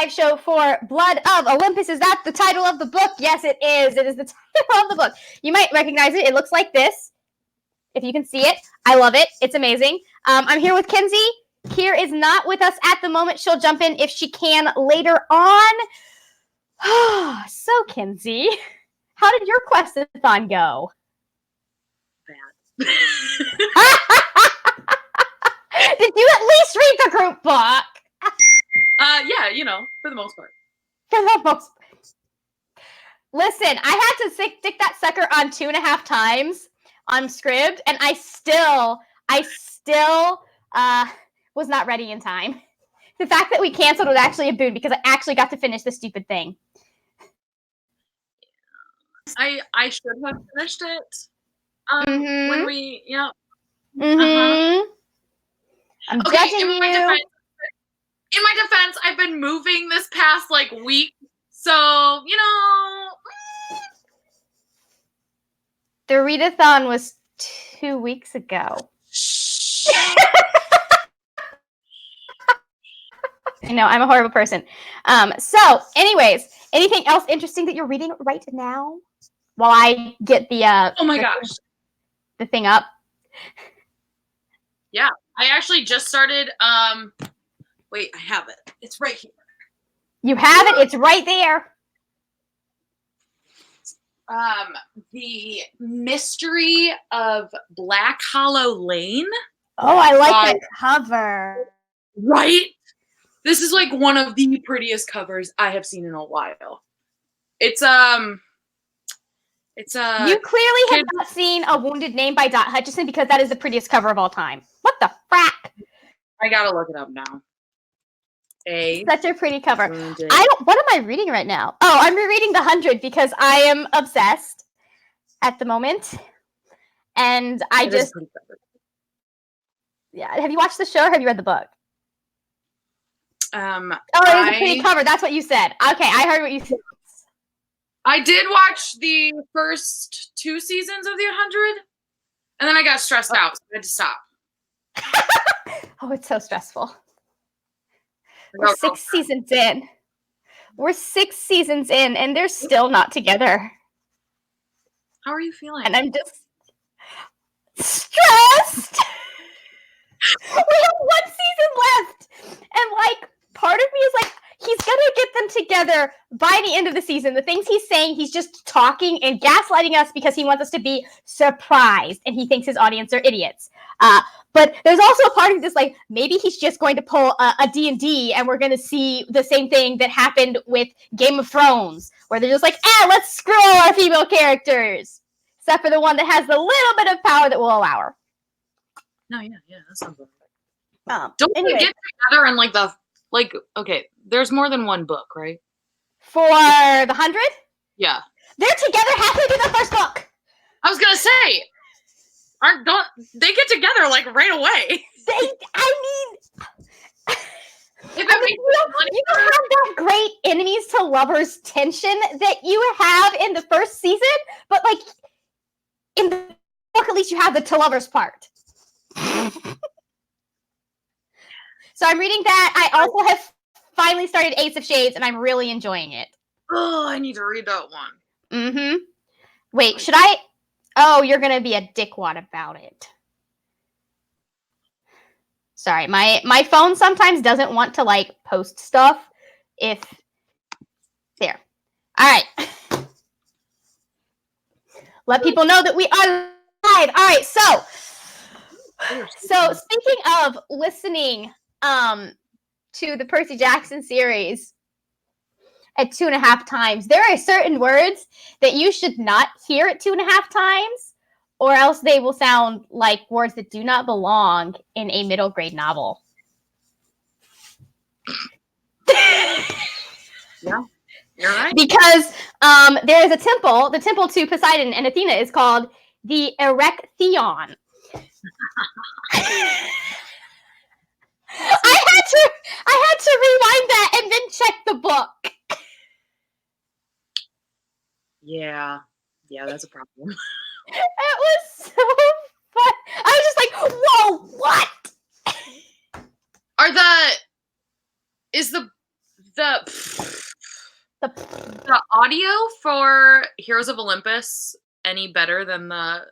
live show for Blood of Olympus. Is that the title of the book? Yes, it is. It is the title of the book. You might recognize it. It looks like this. If you can see it, I love it. It's amazing. I'm here with Kenzie. Kier is not with us at the moment. She'll jump in if she can later on. So, Kenzie, how did your quest-a-thon go? Bad. Did you at least read the group book? Yeah, for the most part. For the most part. Listen, I had to stick that sucker on 2.5 times on Scribd, and I still was not ready in time. The fact that we canceled was actually a boon because I actually got to finish the stupid thing. I should have finished it. When we, yeah. I'm okay, judging you. In my defense, I've been moving this past week, so The readathon was 2 weeks ago. I know, I'm a horrible person. So, anyways, anything else interesting that you're reading right now? While I get the oh my gosh, the thing up. Yeah, I actually just started. Wait, I have it. It's right here. You have it. It's right there. The Mystery of Black Hollow Lane. Oh, I like that cover. Right? This is one of the prettiest covers I have seen in a while. It's you clearly have not seen A Wounded Name by Dot Hutchison because that is the prettiest cover of all time. What the frack? I gotta look it up now. Such a pretty cover. What am I reading right now? Oh, I'm rereading The 100 because I am obsessed at the moment. And I just... Yeah. Have you watched the show or have you read the book? It was a pretty cover. That's what you said. Okay, I heard what you said. I did watch the first 2 seasons of The 100, and then I got stressed out, so I had to stop. Oh, it's so stressful. We're 6 seasons in. We're 6 seasons in, and they're still not together. How are you feeling? And I'm just stressed. We have 1 season left, and part of me is he's gonna get them together by the end of the season. The things he's saying, he's just talking and gaslighting us because he wants us to be surprised, and he thinks his audience are idiots. But there's also a part of this, maybe he's just going to pull a D&D, and we're going to see the same thing that happened with Game of Thrones, where they're just let's screw all our female characters, except for the one that has the little bit of power that will allow her. No, yeah, that sounds good. Don't they get together in okay, there's more than one book, right? For The 100? Yeah. They're together halfway through the first book. I was gonna say, don't they get together right away? You don't have that great enemies to lovers tension that you have in the first season, but in the book, at least you have the to lovers part. So I'm reading that. I also have finally started Ace of Shades, and I'm really enjoying it. Oh, I need to read that one. Wait, should I? Oh, you're going to be a dickwad about it. Sorry, my phone sometimes doesn't want to, post stuff if... There. All right. Let people know that we are live. All right, so speaking of listening to the Percy Jackson series at 2.5 times, there are certain words that you should not hear at 2.5 times, or else they will sound like words that do not belong in a middle grade novel. Yeah, you're right. Because there is a temple, the temple to Poseidon and Athena is called the Erechtheion. I had to rewind that and then check the book. Yeah, that's a problem. It was so fun. I was just whoa, what? Is the The audio for Heroes of Olympus any better than the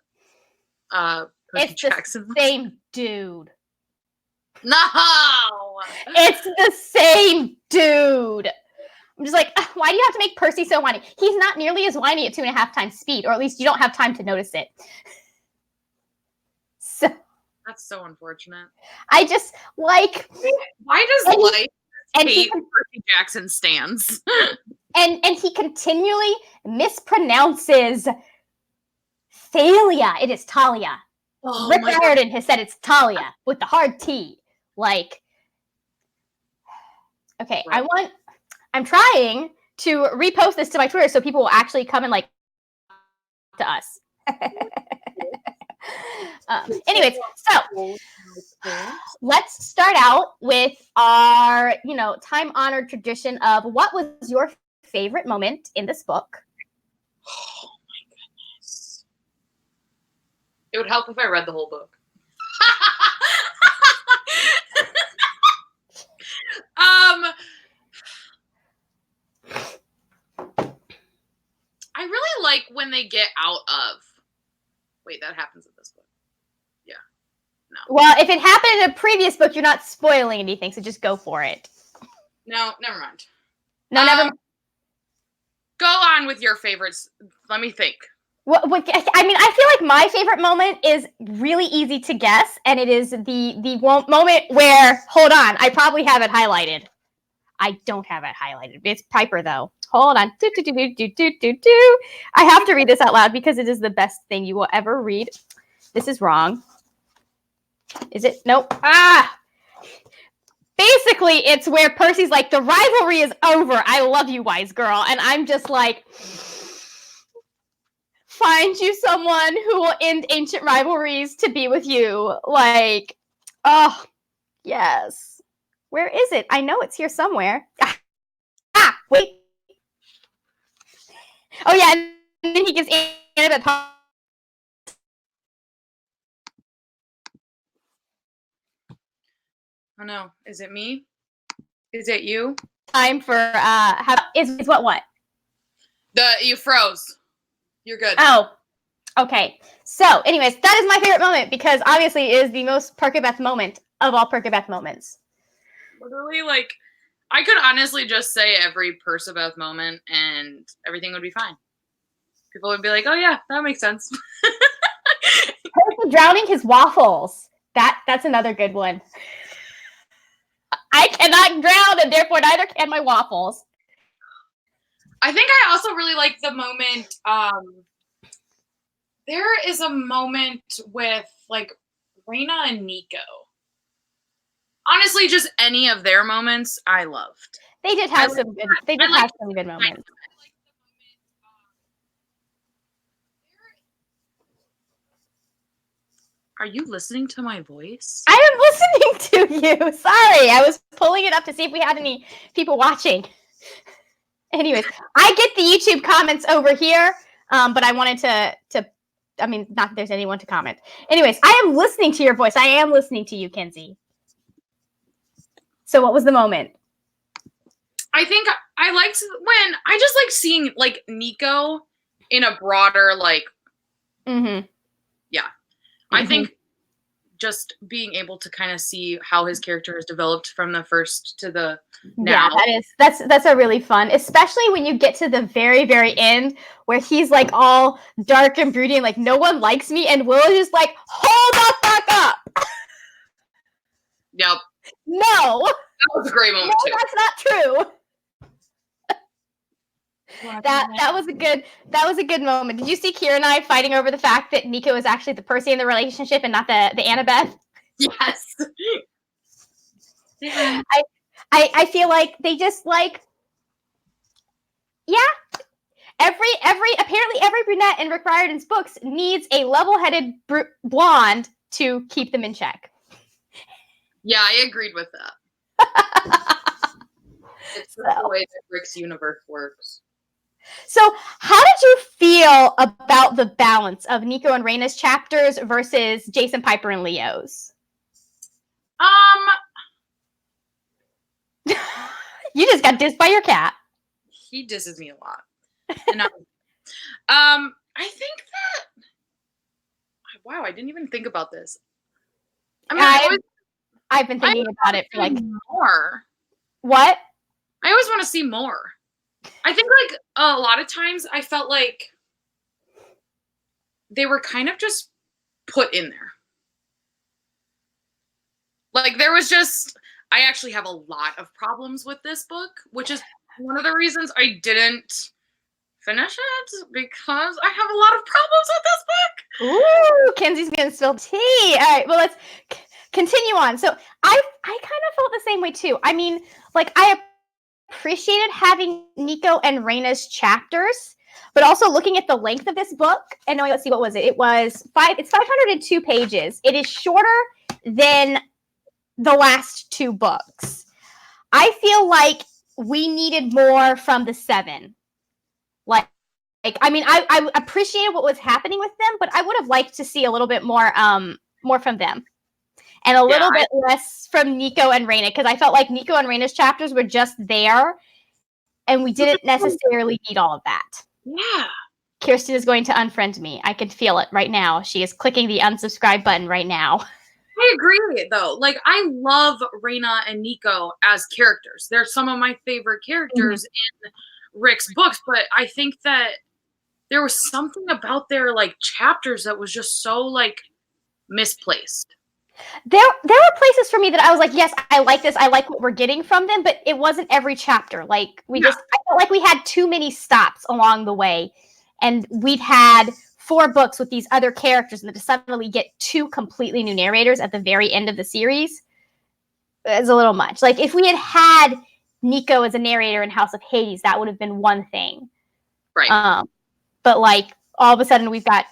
Percy Jackson? The same dude. No! It's the same dude. I'm just like, why do you have to make Percy so whiny? He's not nearly as whiny at 2.5 times speed, or at least you don't have time to notice it. So that's so unfortunate. I just like. Why does life hate Percy Jackson stands? and he continually mispronounces Thalia. It is Talia. Oh, Rick Riordan has said it's Talia with the hard T. Like, okay, right. I'm trying to repost this to my Twitter so people will actually come and like to us. Anyways, so let's start out with our, time-honored tradition of what was your favorite moment in this book? Oh my goodness. It would help if I read the whole book. I really like when they get out of. Wait, that happens in this book. Yeah. No. Well, if it happened in a previous book, you're not spoiling anything, so just go for it. No, never mind. No, never mind. Go on with your favorites. Let me think. I mean, I feel like my favorite moment is really easy to guess, and it is the moment where, hold on, I probably have it highlighted. I don't have it highlighted. It's Piper, though. Hold on. I have to read this out loud because it is the best thing you will ever read. This is wrong. Is it? Nope. Basically, it's where Percy's like, the rivalry is over. I love you, wise girl. And I'm just like, find you someone who will end ancient rivalries to be with you. Like, oh, yes. Where is it? I know it's here somewhere. Wait. Oh, yeah. And then he gives Annabeth. Oh, no. Is it me? Is it you? Time for, is what? You froze. You're good. Oh, okay. So, anyways, that is my favorite moment because obviously it is the most Perkabeth moment of all Perkabeth moments. Literally, like, I could honestly just say every Percabeth moment and everything would be fine. People would be like, oh yeah, that makes sense. Percy drowning his waffles. That's another good one. I cannot drown and therefore neither can my waffles. I think I also really like the moment, there is a moment with like Raina and Nico. Honestly, just any of their moments, I loved. They did have some good. They did have some good moments. Are you listening to my voice? I am listening to you. Sorry, I was pulling it up to see if we had any people watching. Anyways, I get the YouTube comments over here, but I wanted to. I mean, not that there's anyone to comment. Anyways, I am listening to your voice. I am listening to you, Kenzie. So what was the moment? I think I liked when I just like seeing like Nico in a broader like. Mm-hmm. Yeah, mm-hmm. I think just being able to kind of see how his character has developed from the first to the now. Yeah, that's a really fun, especially when you get to the very, very end where he's like all dark and broody and like no one likes me, and Will is just like, hold the fuck up. Yep. No. That was a great moment too. That's not true. That was a good moment. Did you see Kira and I fighting over the fact that Nico is actually the Percy in the relationship and not the Annabeth? Yes. I feel like they just like, yeah. Apparently every brunette in Rick Riordan's books needs a level-headed blonde to keep them in check. Yeah, I agreed with that. It's the way that Rick's universe works. So, how did you feel about the balance of Nico and Raina's chapters versus Jason, Piper, and Leo's? You just got dissed by your cat. He disses me a lot. And I think that, wow, I didn't even think about this. I mean, I've been thinking about it for like more. What? I always want to see more. I think like a lot of times I felt like they were kind of just put in there. Like there was just, I actually have a lot of problems with this book, which is one of the reasons I didn't finish it, because I have a lot of problems with this book. Ooh, Kenzie's gonna spill tea. All right, well, let's continue on. So I kind of felt the same way too. I mean, like I appreciated having Nico and Raina's chapters, but also looking at the length of this book and knowing, let's see, what was it? It's 502 pages. It is shorter than the last two books. I feel like we needed more from the 7. Like I mean, I appreciated what was happening with them, but I would have liked to see a little bit more from them. And a little bit less from Nico and Raina, because I felt like Nico and Raina's chapters were just there, and we didn't necessarily need all of that. Yeah. Kirsten is going to unfriend me. I can feel it right now. She is clicking the unsubscribe button right now. I agree, though. Like, I love Raina and Nico as characters. They're some of my favorite characters in Rick's books, but I think that there was something about their, like, chapters that was just so, like, misplaced. There were places for me that I was like, yes, I like this. I like what we're getting from them, but it wasn't every chapter. Like, I felt like we had too many stops along the way, and we've had 4 books with these other characters, and then to suddenly get 2 completely new narrators at the very end of the series is a little much. Like, if we had Nico as a narrator in House of Hades, that would have been one thing. Right. But, like, all of a sudden we've got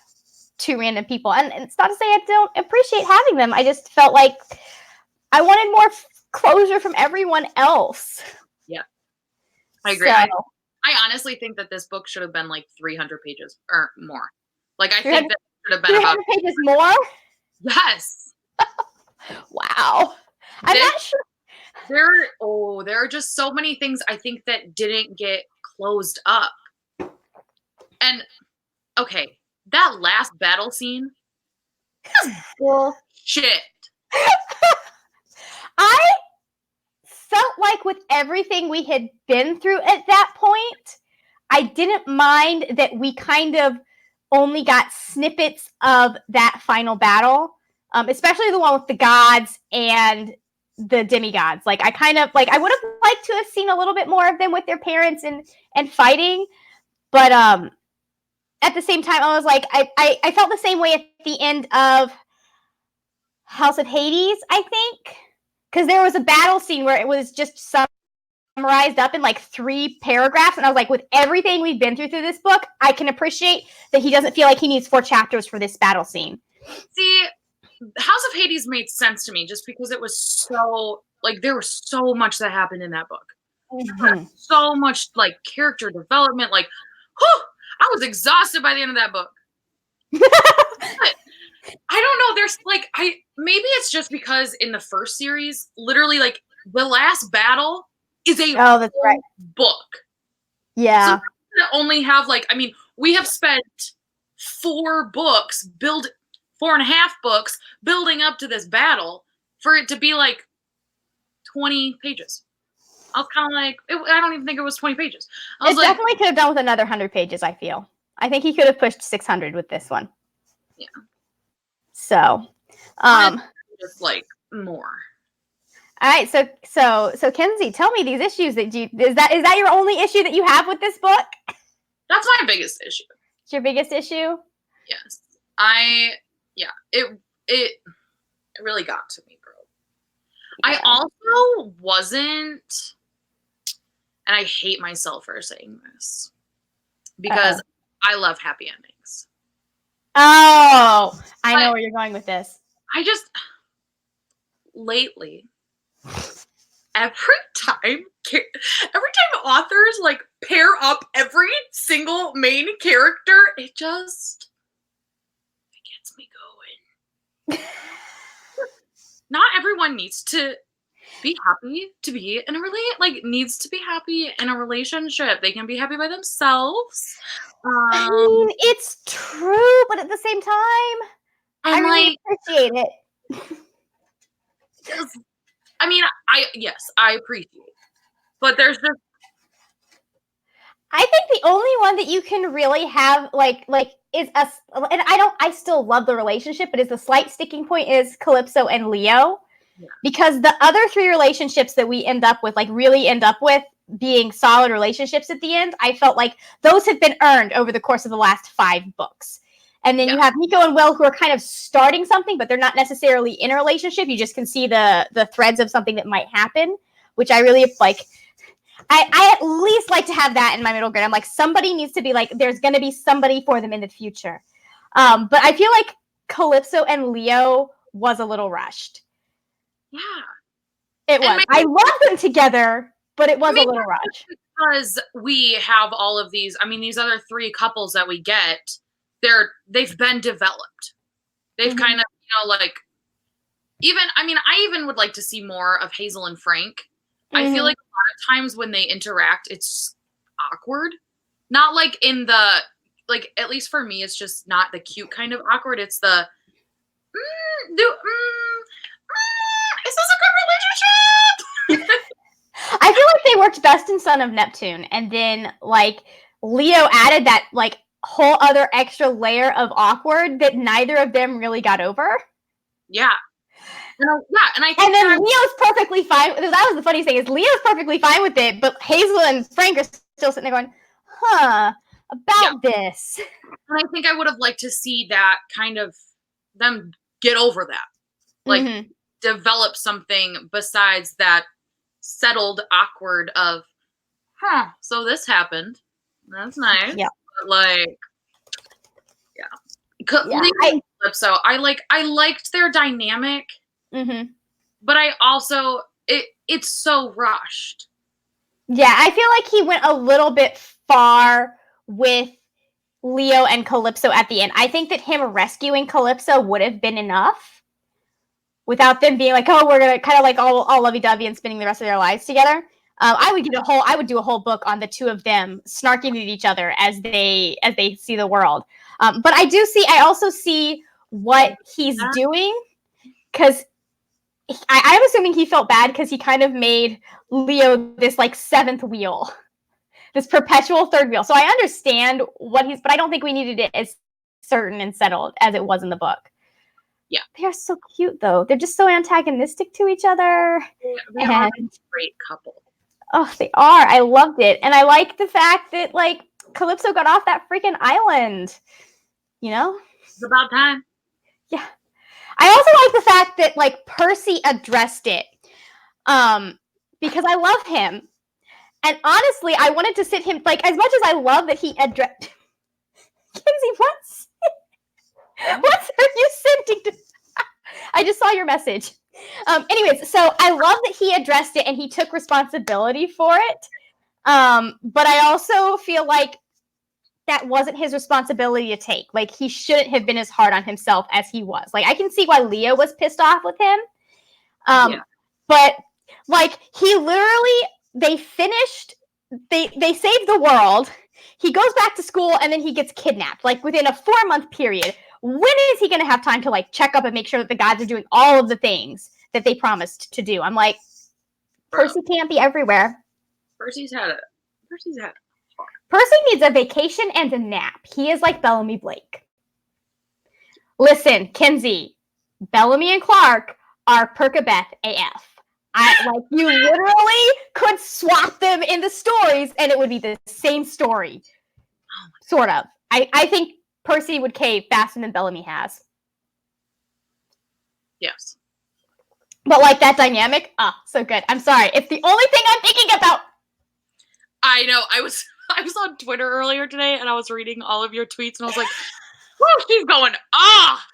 2 random people. And it's not to say I don't appreciate having them. I just felt like I wanted more closure from everyone else. Yeah. I agree. So, I honestly think that this book should have been like 300 pages or more. Like, I think that should have been 300 about pages more? Yes. Wow. I'm not sure. There are just so many things I think that didn't get closed up. And okay, that last battle scene is shit. I felt like with everything we had been through at that point, I didn't mind that we kind of only got snippets of that final battle, especially the one with the gods and the demigods. Like, I kind of, like, I would have liked to have seen a little bit more of them with their parents and fighting, but at the same time, I was like, I felt the same way at the end of House of Hades, I think, because there was a battle scene where it was just summarized up in like 3 paragraphs, and I was like, with everything we've been through this book, I can appreciate that he doesn't feel like he needs 4 chapters for this battle scene. See, House of Hades made sense to me just because it was so, like, there was so much that happened in that book. So much, like, character development, like, whew, I was exhausted by the end of that book. But I don't know, there's like, maybe it's just because in the first series, literally, like, the last battle is a book. Yeah. So we only have, like, I mean, we have spent 4 books, 4.5 books building up to this battle for it to be like 20 pages. I was kind of like, I don't even think it was 20 pages. It definitely could have done with another 100 pages, I feel. I think he could have pushed 600 with this one. Yeah. So, just like more. All right, so Kenzie, tell me these issues that is that your only issue that you have with this book? That's my biggest issue. It's your biggest issue? Yes. It really got to me, bro. Yeah. I also wasn't, and I hate myself for saying this, because I love happy endings. Oh, I know where you're going with this. I just, lately, every time authors like pair up every single main character, it gets me going. Not everyone needs to be happy to be in a needs to be happy in a relationship. They can be happy by themselves. I mean, it's true, but at the same time, I really appreciate it. I mean, I appreciate it. But there's just I think the only one that you can really have is us, and I still love the relationship, but is the slight sticking point is Calypso and Leo. Yeah. Because the other 3 relationships that we end up with, really end up with being solid relationships at the end, I felt like those have been earned over the course of the last 5 books. And then you have Nico and Will, who are kind of starting something, but they're not necessarily in a relationship. You just can see the threads of something that might happen, which I really like. I at least like to have that in my middle grade. I'm like, somebody needs to be there's going to be somebody for them in the future. But I feel like Calypso and Leo was a little rushed. Yeah. It was. I love them together, but it was a little rushed. Because we have all of these, these other 3 couples that we get, they've been developed. They've kind of, I even would like to see more of Hazel and Frank. I feel like a lot of times when they interact, it's awkward. Not in the, at least for me, it's just not the cute kind of awkward. It's the, is this a good relationship? I feel like they worked best in Son of Neptune. And then, Leo added that, whole other extra layer of awkward that neither of them really got over. Yeah. And I think and then Leo's perfectly fine. That was the funny thing is Leo's perfectly fine with it, but Hazel and Frank are still sitting there going, about this. And I think I would have liked to see that kind of them get over that. Develop something besides that settled awkward of, so this happened. That's nice. Yeah. But Calypso, I liked their dynamic. But I also it's so rushed. Yeah, I feel like he went a little bit far with Leo and Calypso at the end. I think that him rescuing Calypso would have been enough without them being like, oh, we're gonna kind of all lovey-dovey and spending the rest of their lives together. I would do a whole book on the 2 of them snarking at each other as they see the world. But I also see what he's doing, because I'm assuming he felt bad because he kind of made Leo this 7th wheel, this perpetual 3rd wheel. So I understand but I don't think we needed it as certain and settled as it was in the book. Yeah. They are so cute though. They're just so antagonistic to each other. They are a great couple. Oh, they are. I loved it. And I like the fact that Calypso got off that freaking island. It's about time. Yeah. I also like the fact that Percy addressed it, because I love him, and honestly, I wanted to sit him as much as I love that he addressed. Kinsey, what are you sending to? I just saw your message. Anyways, so I love that he addressed it and he took responsibility for it. But I also feel like that wasn't his responsibility to take. He shouldn't have been as hard on himself as he was. I can see why Leo was pissed off with him. But he literally, they finished, they saved the world. He goes back to school and then he gets kidnapped. Within a 4-month period. When is he going to have time to check up and make sure that the gods are doing all of the things that they promised to do? I'm like, Percy can't be everywhere. Percy's had it. Percy needs a vacation and a nap. He is like Bellamy Blake. Listen, Kinsey, Bellamy and Clark are Perkabeth AF. You literally could swap them in the stories and it would be the same story. Sort of. I think Percy would cave faster than Bellamy has. Yes. But that dynamic, so good. I'm sorry. It's the only thing I'm thinking about. I know. I was on Twitter earlier today and I was reading all of your tweets and I was like, whoa, she's going off.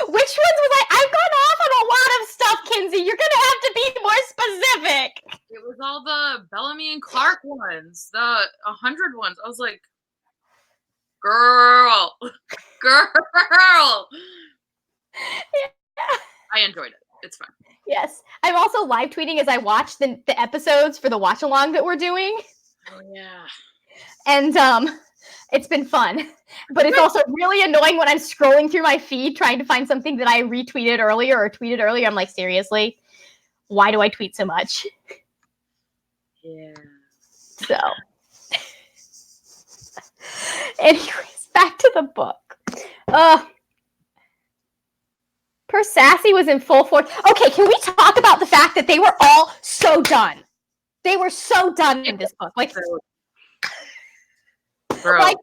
Which ones was I've gone off on a lot of stuff, Kinsey. You're gonna have to be more specific. It was all the Bellamy and Clark ones, the 100 ones. I was like, girl. Yeah. I enjoyed it. It's fun. Yes. I'm also live tweeting as I watch the episodes for the watch along that we're doing. Oh yeah. And it's been fun. But it's also really annoying when I'm scrolling through my feed trying to find something that I retweeted earlier or tweeted earlier. I'm like, seriously? Why do I tweet so much? Yeah. So anyways, back to the book. Per Sassy was in full force. Okay, can we talk about the fact that they were all so done? They were so done in this book. Like, like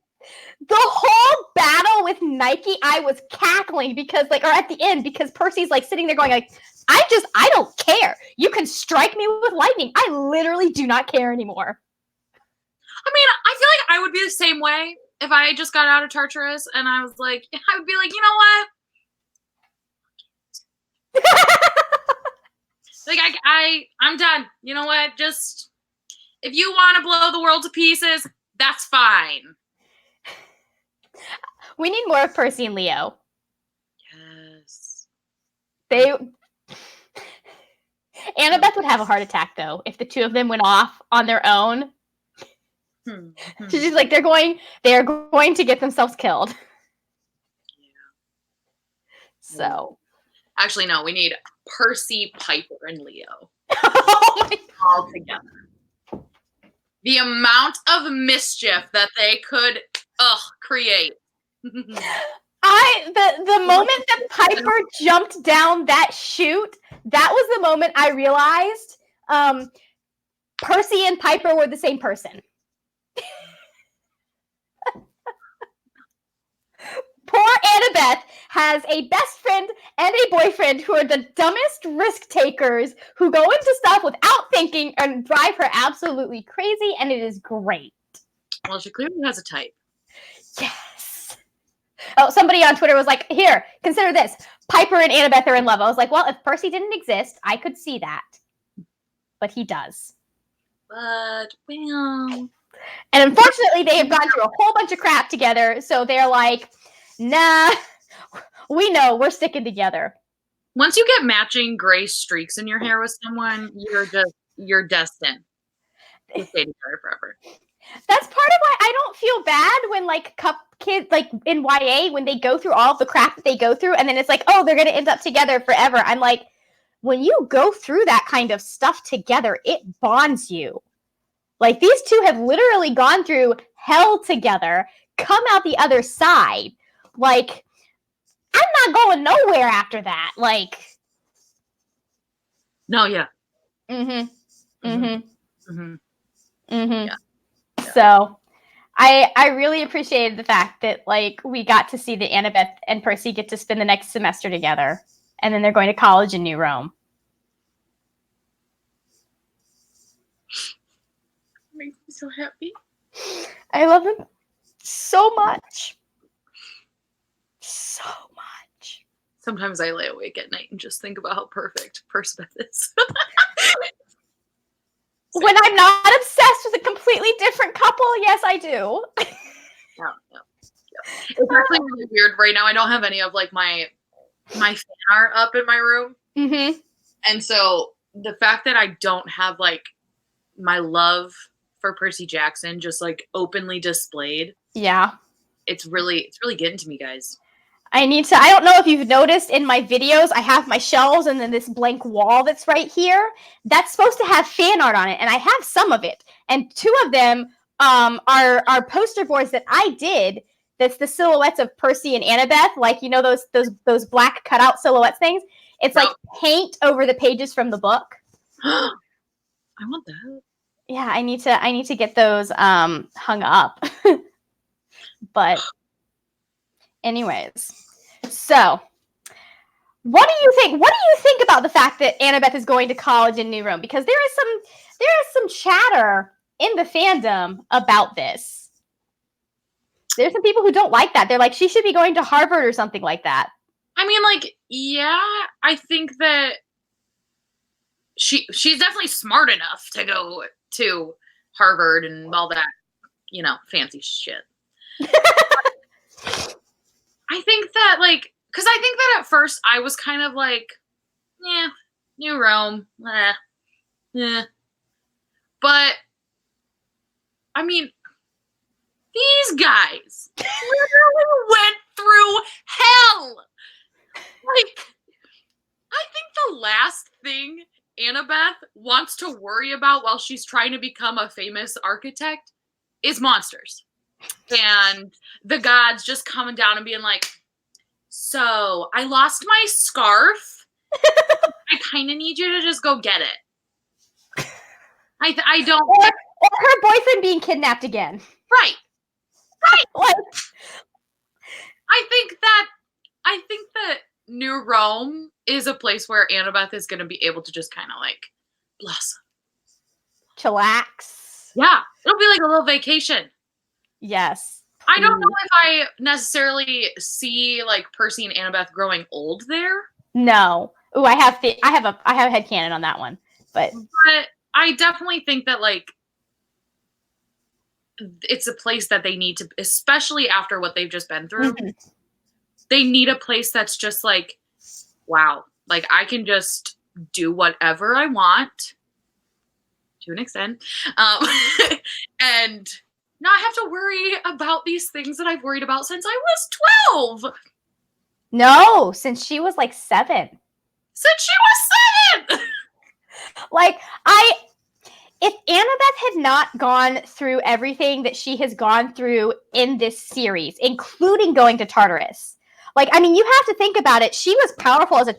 the whole battle with Nike, I was cackling because, like, or at the end, because Percy's like sitting there going, like, I don't care. You can strike me with lightning. I literally do not care anymore. I mean, I feel like I would be the same way if I just got out of Tartarus and I was like, I would be like, you know what? Like I'm done. You know what? Just if you want to blow the world to pieces, that's fine. We need more of Percy and Leo. Yes. Annabeth would have a heart attack though if the two of them went off on their own. She's just like they're going to get themselves killed. Yeah. So actually no, we need Percy, Piper, and Leo. Oh all together. The amount of mischief that they could create. The moment that Piper jumped down that chute, that was the moment I realized Percy and Piper were the same person. Poor Annabeth has a best friend and a boyfriend who are the dumbest risk takers who go into stuff without thinking and drive her absolutely crazy, and it is great. Well, she clearly has a type. Yes. Oh, somebody on Twitter was like, here, consider this. Piper and Annabeth are in love. I was like, well, if Percy didn't exist, I could see that. But he does. But, well... And unfortunately, they have gone through a whole bunch of crap together, so they're like, nah, we know, we're sticking together. Once you get matching gray streaks in your hair with someone, you're destined to stay together forever. That's part of why I don't feel bad when, like, kids, like, in YA, when they go through all of the crap that they go through, and then it's like, oh, they're going to end up together forever. I'm like, when you go through that kind of stuff together, it bonds you. Like, these two have literally gone through hell together, come out the other side. Like, I'm not going nowhere after that. Like, no, yeah. Yeah. So, I really appreciated the fact that, like, we got to see that Annabeth and Percy get to spend the next semester together, and then they're going to college in New Rome. Makes me so happy. I love him so much. So much. Sometimes I lay awake at night and just think about how perfect Percebeth is. When I'm not obsessed with a completely different couple, yes, I do. Yeah. It's actually really weird right now. I don't have any of, like, my fan art up in my room. Mm-hmm. And so the fact that I don't have, like, my love for Percy Jackson just, like, openly displayed. Yeah. It's really getting to me, guys. I don't know if you've noticed in my videos, I have my shelves and then this blank wall that's right here. That's supposed to have fan art on it, and I have some of it. And two of them are poster boards that I did. That's the silhouettes of Percy and Annabeth, like, you know, those black cutout silhouettes things. It's like paint over the pages from the book. I want that. Yeah, I need to get those hung up. But anyways, so what do you think about the fact that Annabeth is going to college in New Rome? Because there is some chatter in the fandom about this. There's some people who don't like that. They're like, she should be going to Harvard or something like that. I mean, like, yeah, I think that she's definitely smart enough to go to Harvard and all that, you know, fancy shit. I think that, like, because I think that at first I was kind of like, Yeah, New Rome. Yeah. But I mean, these guys literally went through hell. Like, I think the last thing Annabeth wants to worry about while she's trying to become a famous architect is monsters. And the gods just coming down and being like, so I lost my scarf. I kind of need you to just go get it. I don't. Or her boyfriend being kidnapped again. Right. Like, I think that New Rome is a place where Annabeth is going to be able to just kind of like blossom. chillax. Yeah, it'll be like a little vacation. Yes. I don't know if I necessarily see like Percy and Annabeth growing old there. No. Ooh, I have a headcanon on that one. But I definitely think that like it's a place that they need to, especially after what they've just been through. Mhm. They need a place that's just like, wow, like I can just do whatever I want to an extent, and not have to worry about these things that I've worried about since I was 12. No, since she was like 7. Since she was 7. Like, if Annabeth had not gone through everything that she has gone through in this series, including going to Tartarus, like, I mean, you have to think about it. She was powerful as a,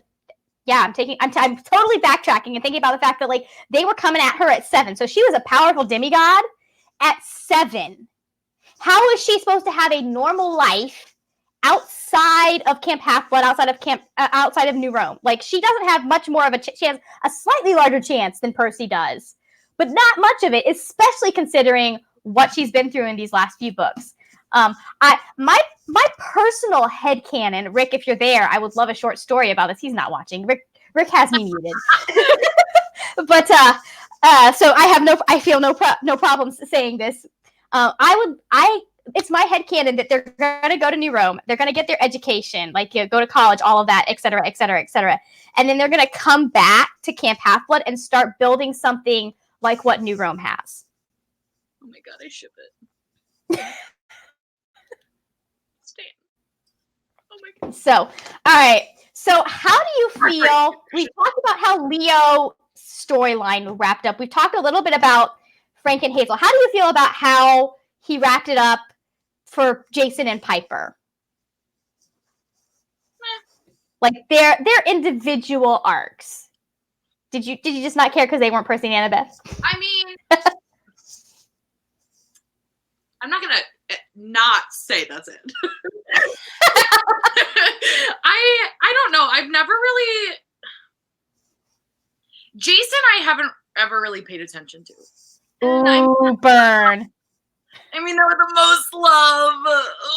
yeah, I'm totally backtracking and thinking about the fact that, like, they were coming at her at 7. So she was a powerful demigod at 7. How is she supposed to have a normal life outside of Camp Half-Blood, outside of New Rome? Like, she doesn't have much more of a she has a slightly larger chance than Percy does, but not much of it, especially considering what she's been through in these last few books. My personal headcanon, Rick, if you're there, I would love a short story about this. He's not watching. Rick has me muted. But so I feel no problems saying this. It's my headcanon that they're going to go to New Rome. They're going to get their education, like, you know, go to college, all of that, et cetera, et cetera, et cetera. And then they're going to come back to Camp Half-Blood and start building something like what New Rome has. Oh my god, I ship it. Stan. Oh my god. So, all right. So how do you feel? We talked about how Leo storyline wrapped up. We've talked a little bit about Frank and Hazel. How do you feel about how he wrapped it up for Jason and Piper? Like their individual arcs. Did you just not care because they weren't Percy and Annabeth? I mean, I'm not gonna not say that's it. I don't know. I've never really Jason. I haven't ever really paid attention to. Ooh, burn. I mean, they were the most love.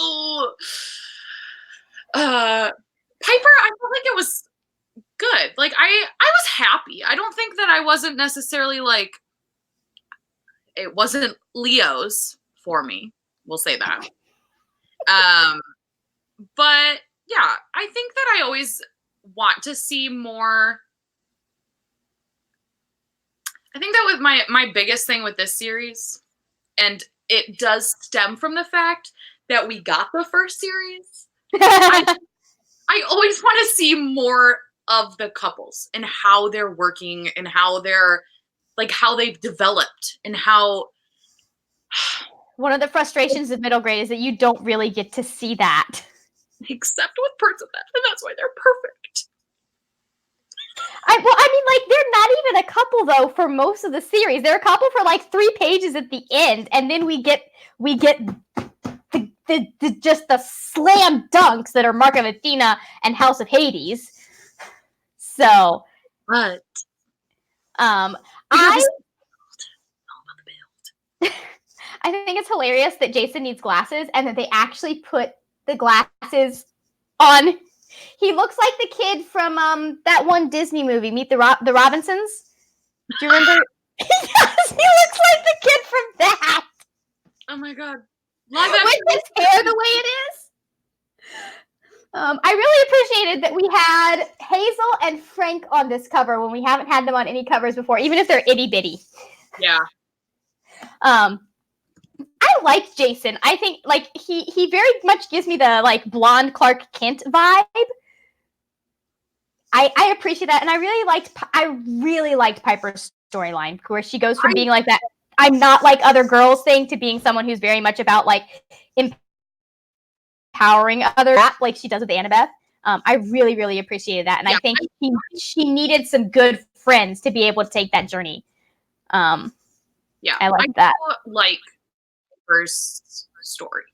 Ooh. Piper, I felt like it was good. Like I was happy. I don't think that I wasn't necessarily like it wasn't Leo's for me. We'll say that. But yeah, I think that I always want to see more. I think that with my biggest thing with this series, and it does stem from the fact that we got the first series. I always want to see more of the couples and how they're working and how they're like how they've developed and how. One of the frustrations of middle grade is that you don't really get to see that. Except with parts of that, and that's why they're perfect. I mean, like, they're not even a couple though for most of the series. They're a couple for like 3 pages at the end, and then we get just the slam dunks that are Mark of Athena and House of Hades. So, but I think it's hilarious that Jason needs glasses and that they actually put the glasses on. He looks like the kid from that one Disney movie, Meet the Robinsons. Do you remember? He looks like the kid from that. Oh my god. With his hair the way it is. I really appreciated that we had Hazel and Frank on this cover when we haven't had them on any covers before, even if they're itty bitty. Yeah. I like Jason. I think like he very much gives me the like blonde Clark Kent vibe. I appreciate that, and I really liked Piper's storyline, where she goes from being like that I'm not like other girls thing to being someone who's very much about like empowering others, like she does with Annabeth. I really, really appreciated that, and I think she needed some good friends to be able to take that journey. I like that. Like first story.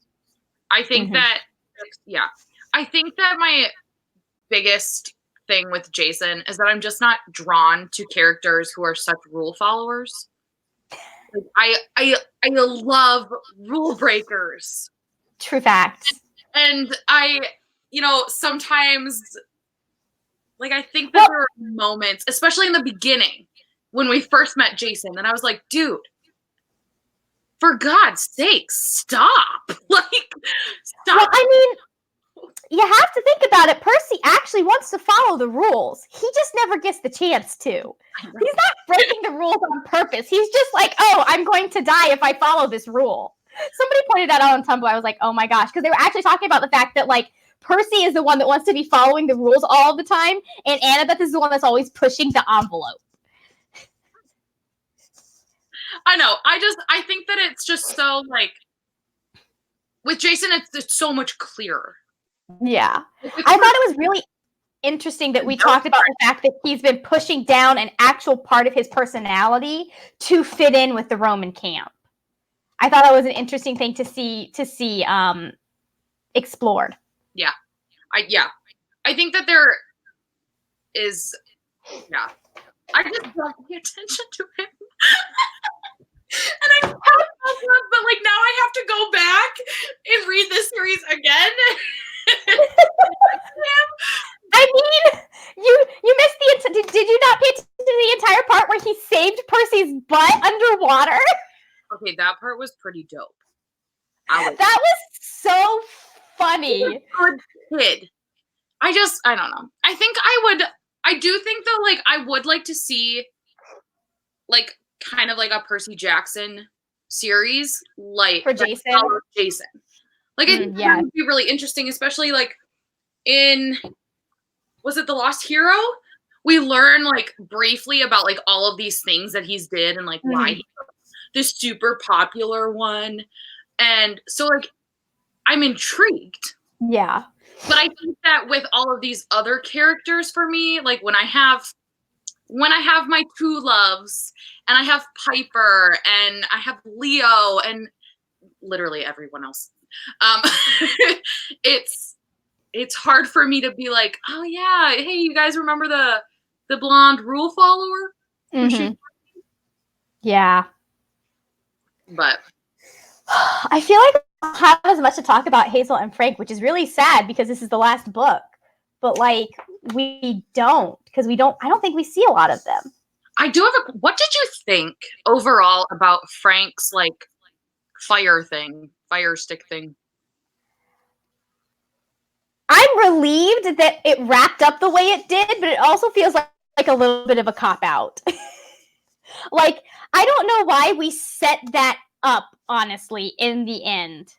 I think that I think that my biggest thing with Jason is that I'm just not drawn to characters who are such rule followers. I love rule breakers. True fact. And I, sometimes like I think that there are moments, especially in the beginning when we first met Jason, and I was like, dude, for God's sake, stop. Like, stop. Well, I mean, you have to think about it. Percy actually wants to follow the rules. He just never gets the chance to. He's not breaking the rules on purpose. He's just like, oh, I'm going to die if I follow this rule. Somebody pointed that out on Tumblr. I was like, oh my gosh, because they were actually talking about the fact that like Percy is the one that wants to be following the rules all the time, and Annabeth is the one that's always pushing the envelope. I know. I think that it's just so like with Jason, it's so much clearer. Yeah. I thought it was really interesting that we talked about the fact that he's been pushing down an actual part of his personality to fit in with the Roman camp. I thought that was an interesting thing to see explored. Yeah. I think that there is I just don't pay attention to him. And I know but like now I have to go back and read this series again. I mean, you missed did you not pay attention to the entire part where he saved Percy's butt underwater? Okay, that part was pretty dope. That was so funny. Good kid. I don't know. I do think though, like I would like to see like kind of like a Percy Jackson series, like for Jason. Like I think that would be really interesting, especially like was it The Lost Hero? We learn like briefly about like all of these things that he's did and like why he's this super popular one. And so like I'm intrigued. Yeah. But I think that with all of these other characters for me, like when I have my two loves and I have Piper and I have Leo and literally everyone else, it's hard for me to be like, oh yeah, hey, you guys remember the blonde rule follower? Yeah. But I feel like I don't have as much to talk about Hazel and Frank, which is really sad because this is the last book. But like we don't, because I don't think we see a lot of them. I do have what did you think overall about Frank's like fire stick thing? I'm relieved that it wrapped up the way it did, but it also feels like a little bit of a cop-out. Like, I don't know why we set that up, honestly, in the end,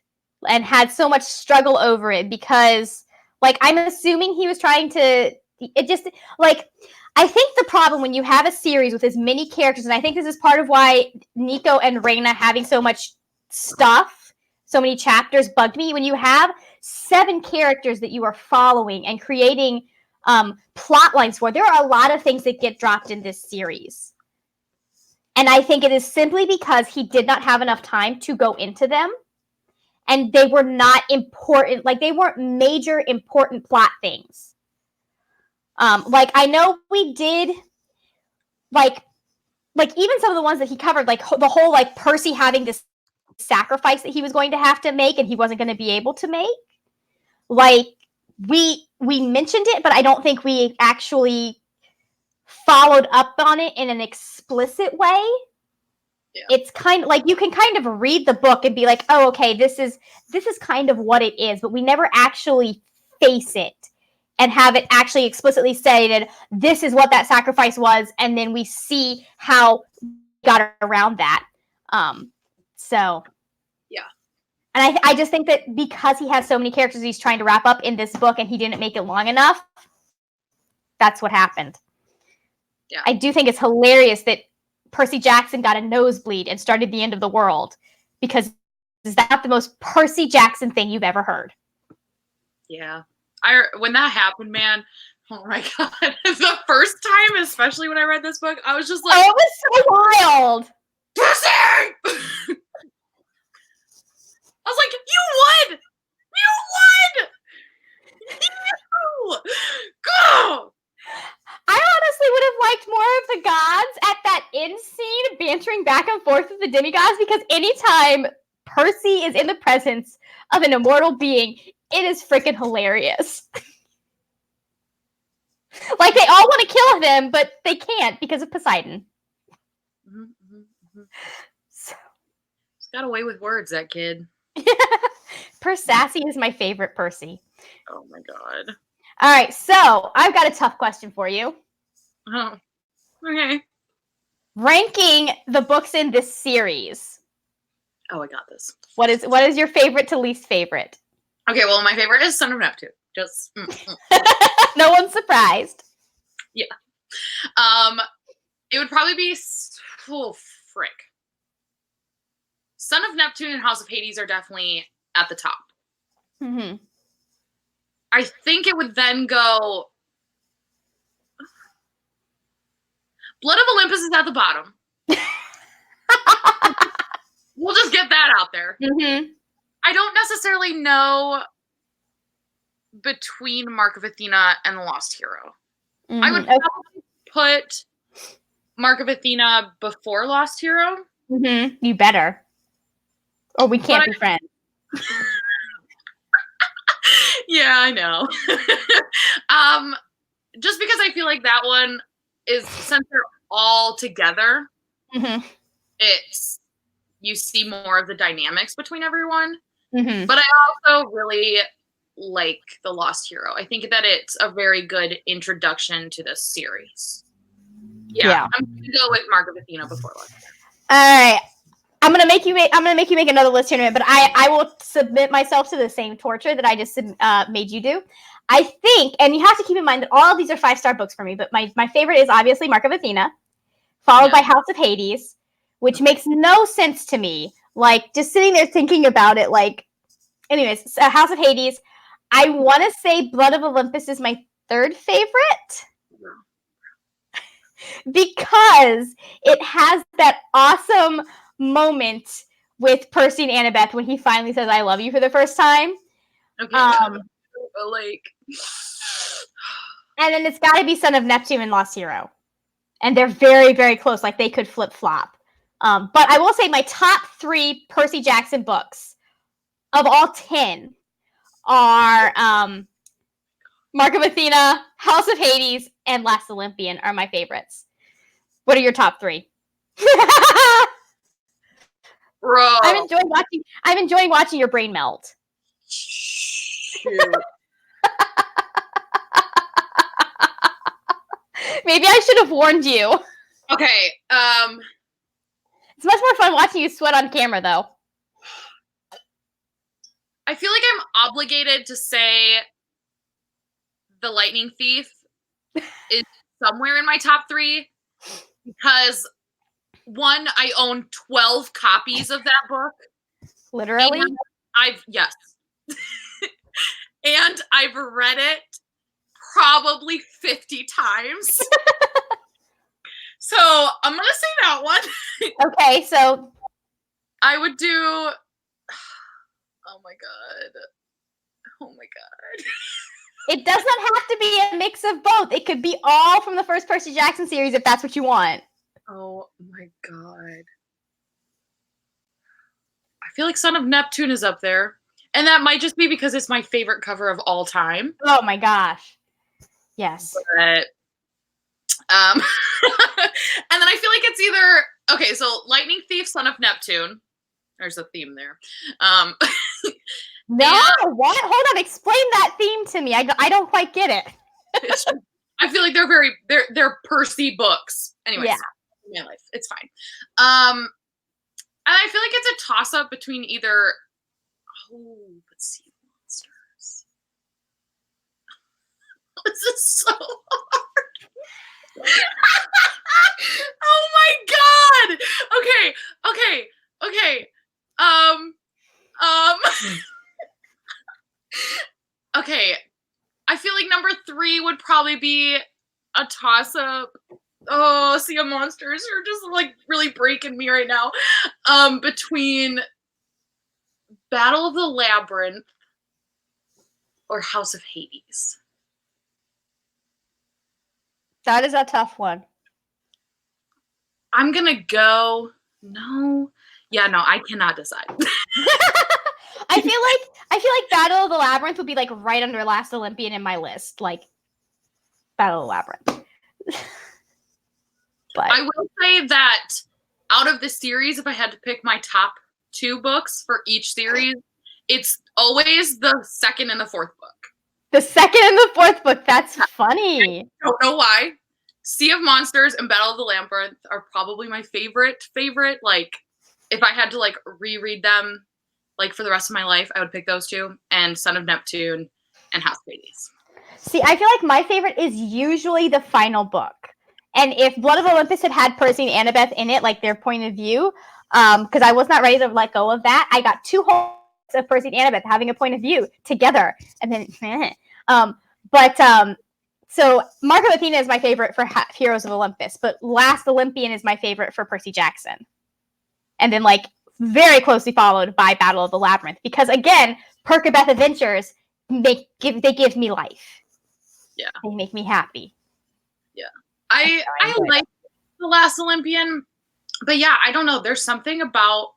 and had so much struggle over it, because, like, I'm assuming he was trying to, it just, like, I think the problem when you have a series with as many characters, and I think this is part of why Nico and Reina having so much stuff, so many chapters bugged me, when you have 7 characters that you are following and creating plot lines for, there are a lot of things that get dropped in this series. And I think it is simply because he did not have enough time to go into them. And they were not important. Like, they weren't major important plot things. Like, I know we did, like even some of the ones that he covered, like, the whole, like, Percy having this sacrifice that he was going to have to make and he wasn't going to be able to make. Like, we mentioned it, but I don't think we actually followed up on it in an explicit way. Yeah. It's kind of like you can kind of read the book and be like, oh, okay, this is kind of what it is, but we never actually face it and have it actually explicitly stated, this is what that sacrifice was, and then we see how we got around that. So yeah. And I just think that because he has so many characters he's trying to wrap up in this book and he didn't make it long enough, that's what happened. Yeah. I do think it's hilarious that Percy Jackson got a nosebleed and started the end of the world, because is that the most Percy Jackson thing you've ever heard? Yeah. When that happened, man, oh my God. The first time, especially when I read this book, I was just like, oh, it was so wild. Percy! I was like, you won! You won! You! Go! I honestly would have liked more of the gods at that end scene bantering back and forth with the demigods, because anytime Percy is in the presence of an immortal being, it is freaking hilarious. Like, they all want to kill him, but they can't because of Poseidon. So. He's got away with words, that kid. Persassy is my favorite Percy. Oh my God. All right, so I've got a tough question for you. Oh, okay. Ranking the books in this series. Oh, I got this. What is your favorite to least favorite? Okay, well, my favorite is Son of Neptune. Just no one's surprised. Yeah. It would probably be frick. Son of Neptune and House of Hades are definitely at the top. Mm-hmm. I think it would then go. Blood of Olympus is at the bottom. We'll just get that out there. Mm-hmm. I don't necessarily know between Mark of Athena and The Lost Hero. Mm-hmm. I would probably put Mark of Athena before Lost Hero. Mm-hmm. You better. Or we can't be friends. Yeah, I know. Just because I feel like that one is, since they're all together, mm-hmm. You see more of the dynamics between everyone. Mm-hmm. But I also really like The Lost Hero. I think that it's a very good introduction to this series. Yeah. I'm gonna go with Mark of Athena before Lost Hero. All right. I'm gonna make you make another list here in a minute, but I will submit myself to the same torture that I just made you do. I think, and you have to keep in mind that all of these are 5-star books for me, but my favorite is obviously Mark of Athena, followed by House of Hades, which makes no sense to me. Like, just sitting there thinking about it, like, anyways, House of Hades. I want to say Blood of Olympus is my third favorite. Because it has that awesome moment with Percy and Annabeth when he finally says, I love you for the first time. Okay. And then it's got to be Son of Neptune and Lost Hero. And they're very, very close. Like, they could flip-flop. But I will say my top 3 Percy Jackson books of all 10 are Mark of Athena, House of Hades, and Last Olympian are my favorites. What are your top 3? Bro. I'm enjoying watching your brain melt. Shoot. Maybe I should have warned you. Okay. It's much more fun watching you sweat on camera, though. I feel like I'm obligated to say The Lightning Thief is somewhere in my top 3 because, one, I own 12 copies of that book. Literally? Yes. And I've read it probably 50 times. So I'm going to say that one. Okay, so I would do... Oh my God. It does not have to be a mix of both. It could be all from the first Percy Jackson series if that's what you want. Oh my God. I feel like Son of Neptune is up there. And that might just be because it's my favorite cover of all time. Oh my gosh. Yes. But, and then I feel like it's either... Okay, so Lightning Thief, Son of Neptune. There's a theme there. No, what? Hold on, explain that theme to me. I don't quite get it. I feel like they're Percy books. Anyways, my life. It's fine. And I feel like it's a toss-up between either let's see, monsters. This is so hard. Oh my god! Okay. Okay. I feel like number 3 would probably be a toss-up. Oh, Sea of Monsters are just like really breaking me right now. Between Battle of the Labyrinth or House of Hades. That is a tough one. I'm gonna go. No. Yeah, no, I cannot decide. I feel like Battle of the Labyrinth would be like right under Last Olympian in my list. Like Battle of the Labyrinth. But I will say that out of the series, if I had to pick my top 2 books for each series, it's always the 2nd and the 4th book. The 2nd and the 4th book, that's funny. I don't know why. Sea of Monsters and Battle of the Labyrinth are probably my favorite. Like, if I had to like reread them like for the rest of my life, I would pick those 2, and Son of Neptune and House of Hades. See, I feel like my favorite is usually the final book. And if Blood of Olympus had Percy and Annabeth in it, like their point of view, because I was not ready to let go of that, I got 2 whole books of Percy and Annabeth having a point of view together. And then, so Mark of Athena is my favorite for Heroes of Olympus, but Last Olympian is my favorite for Percy Jackson. And then, like, very closely followed by Battle of the Labyrinth. Because, again, Perkabeth Adventures, they give me life. Yeah. They make me happy. Yeah. I like The Last Olympian, but yeah, I don't know. There's something about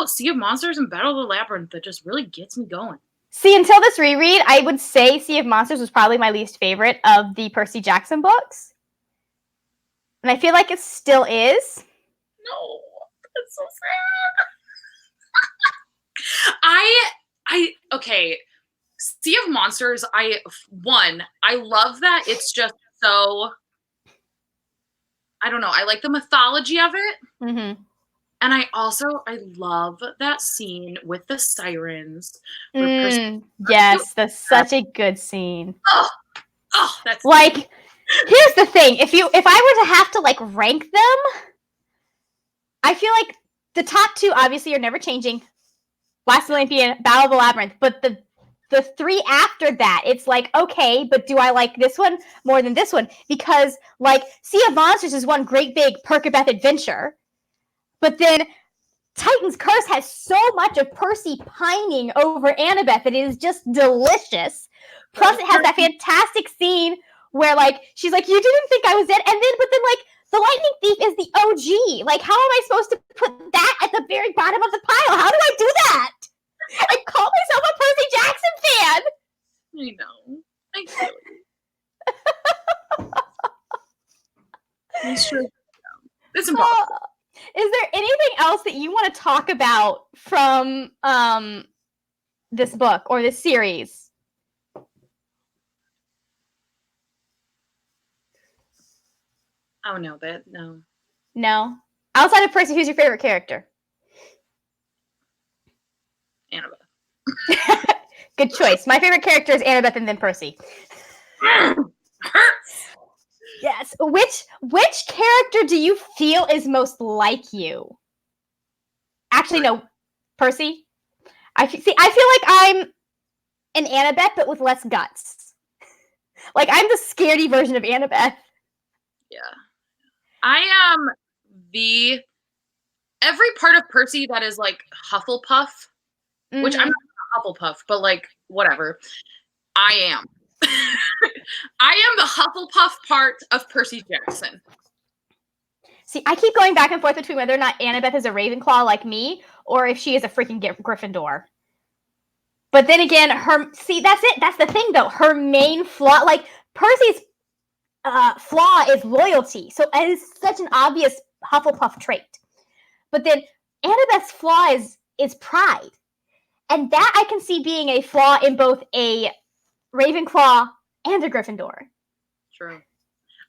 Sea of Monsters and Battle of the Labyrinth that just really gets me going. See, until this reread, I would say Sea of Monsters was probably my least favorite of the Percy Jackson books. And I feel like it still is. No, that's so sad. Okay. Sea of Monsters, I love that it's just so, I don't know, I like the mythology of it. Mm-hmm. And I love that scene with the sirens. Yes, that's such a good scene. Oh, that's like, here's the thing. If I were to have to like rank them, I feel like the top 2 obviously are never changing. Last Olympian, Battle of the Labyrinth, but the 3 after that, it's like, okay, but do I like this one more than this one? Because, like, Sea of Monsters is one great big Perkabeth adventure, but then Titan's Curse has so much of Percy pining over Annabeth that it is just delicious. Plus, it has that fantastic scene where, like, she's like, you didn't think I was dead, but then, like, the Lightning Thief is the OG. Like, how am I supposed to put that at the very bottom of the pile? How do I do that? I call myself a Percy Jackson fan. I know. I feel you. It's true. It's impossible. Is there anything else that you want to talk about from this book or this series? Oh, no. No. No? Outside of Percy, who's your favorite character? Annabeth. Good choice. My favorite character is Annabeth and then Percy. Yes. Which character do you feel is most like you? Actually, no. Percy? I feel like I'm an Annabeth, but with less guts. Like, I'm the scaredy version of Annabeth. Yeah. I am every part of Percy that is, like, Hufflepuff, which I'm not a Hufflepuff, but, like, whatever. I am. I am the Hufflepuff part of Percy Jackson. See, I keep going back and forth between whether or not Annabeth is a Ravenclaw like me, or if she is a freaking Gryffindor. But then again, that's it. That's the thing, though. Her main flaw, like, Percy's flaw is loyalty. So it is such an obvious Hufflepuff trait. But then Annabeth's flaw is pride. And that I can see being a flaw in both a Ravenclaw and a Gryffindor. True.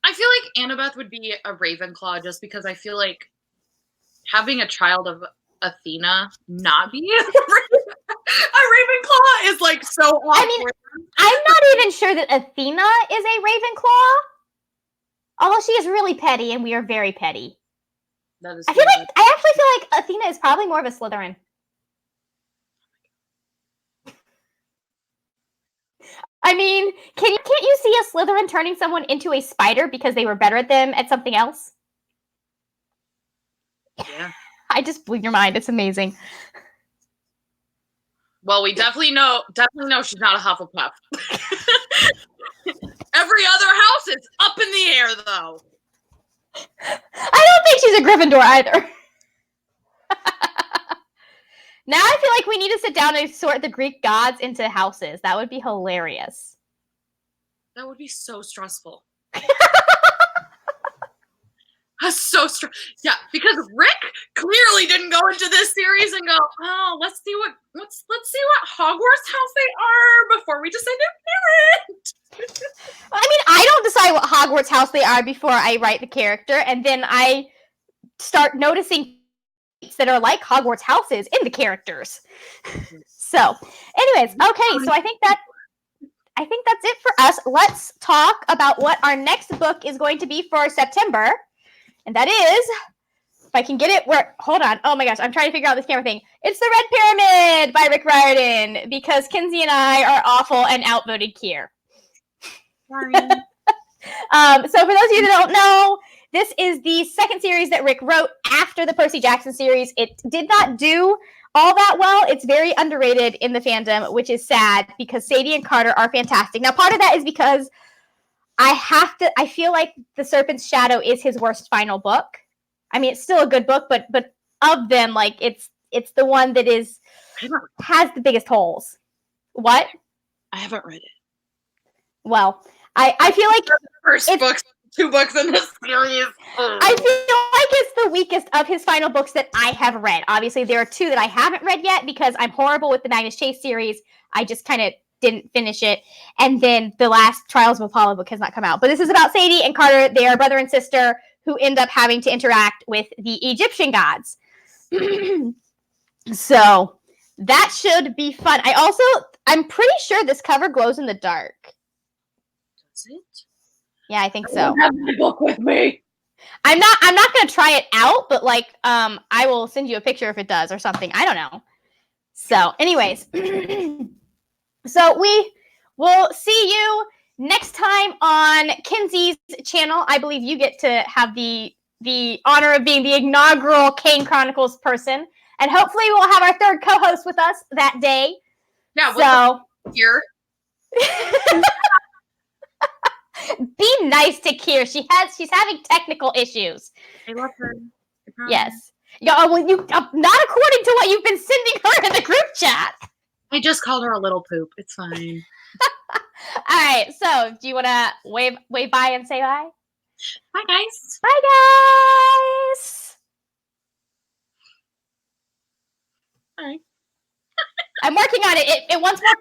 I feel like Annabeth would be a Ravenclaw just because I feel like having a child of Athena not be a Ravenclaw is like so awkward. I mean, I'm not even sure that Athena is a Ravenclaw. Although she is really petty, and we are very petty. That is I actually feel like Athena is probably more of a Slytherin. I mean, can't you see a Slytherin turning someone into a spider because they were better at them at something else? Yeah. I just blew your mind. It's amazing. Well, we definitely know she's not a Hufflepuff. Every other house is up in the air, though. I don't think she's a Gryffindor either. Now I feel like we need to sit down and sort the Greek gods into houses. That would be hilarious. That would be so stressful. That's so stressful. Yeah, because Rick clearly didn't go into this series and go, oh, let's see what Hogwarts house they are before we decide their parent. I mean, I don't decide what Hogwarts house they are before I write the character, and then I start noticing that are like Hogwarts houses in the characters. So, anyways, okay, so I think that's it for us. Let's talk about what our next book is going to be for September. And that is, if I can get it, hold on. Oh my gosh, I'm trying to figure out this camera thing. It's The Red Pyramid by Rick Riordan, because Kinsey and I are awful and outvoted Kier. Sorry. So for those of you that don't know, this is the second series that Rick wrote after the Percy Jackson series. It did not do all that well. It's very underrated in the fandom, which is sad because Sadie and Carter are fantastic. Now, part of that is because I feel like The Serpent's Shadow is his worst final book. I mean, it's still a good book, but of them, like it's the one that has the biggest holes. What? I haven't read it. Well, I feel like the first books, 2 books in this series. I feel like it's the weakest of his final books that I have read. Obviously, there are 2 that I haven't read yet because I'm horrible with the Magnus Chase series. I just kind of didn't finish it. And then the last Trials of Apollo book has not come out. But this is about Sadie and Carter. They are brother and sister who end up having to interact with the Egyptian gods. So that should be fun. I'm pretty sure this cover glows in the dark. Does it? Yeah, I think so. I don't have my book with me. I'm not going to try it out, but I will send you a picture if it does or something. I don't know. So anyways, so we will see you next time on Kinsey's channel. I believe you get to have the honor of being the inaugural Kane Chronicles person. And hopefully we'll have our third co-host with us that day. Yeah, so here. Be nice to Kier. She's having technical issues. I love her. Yes. Yeah, well, not according to what you've been sending her in the group chat. I just called her a little poop. It's fine. All right. So, do you want to wave bye and say bye? Bye, guys. Bye, guys. Bye. I'm working on it. It wants more.